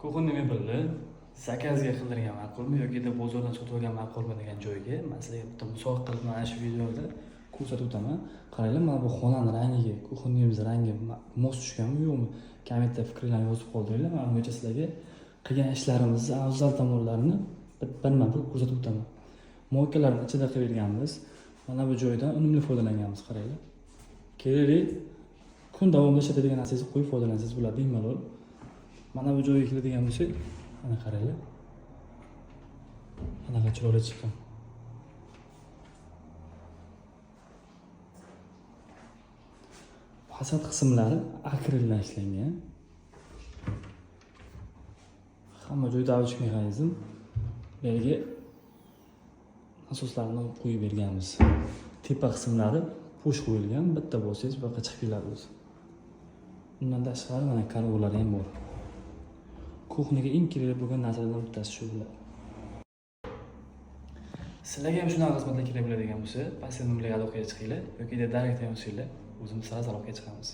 Kuxunni mebelni zakazga qildirgan ma'qulmi yoki bozordan sotib olgan ma'qulmi degan joyga men sizlarga bitta misol qilib mana shu videoda ko'rsatib o'taman. Qaranglar, mana bu xonani rangiga, kuxunyamiz rangi mos tushganmi yo'qmi? Kommentda fikrlarni yozib qoldiringlar. Men bungacha sizlarga qilgan ishlarimizni, afzal tomonlarini bir ko'rsatib o'taman. Moykalarni ichida qilganmiz. Mana bu joydan unumli foydalanganmiz, qaranglar. Kerakli kun davomida ishlatadigan narsangizni qo'yib foydalansangiz bo'ladi bemalol. Mana bu joyga keladigan bo'lsak, mana qaranglar. Qanaqa chiroyli chiqqan. Fasad qismlari akreldan ishlangan. Hamma joyda avch mexanizm. Ularga asoslarni qo'yib berganmiz. Tepa qismlari po'sh qo'yilgan, bitta bo'lsangiz bu yoqqa chiqib keladi o'zi. Undan tashqari mana karvolar ham bor. Kuxniga eng kerakli bo'lgan narsalardan bittasi shu bo'ladi. Sizlarga ham shunaqa xizmatlar kerak bo'ladigan bo'lsa, pastda nimalarga aloqaga chiqinglar yoki direkt ham o'zimiz sal aloqaga chiqamiz.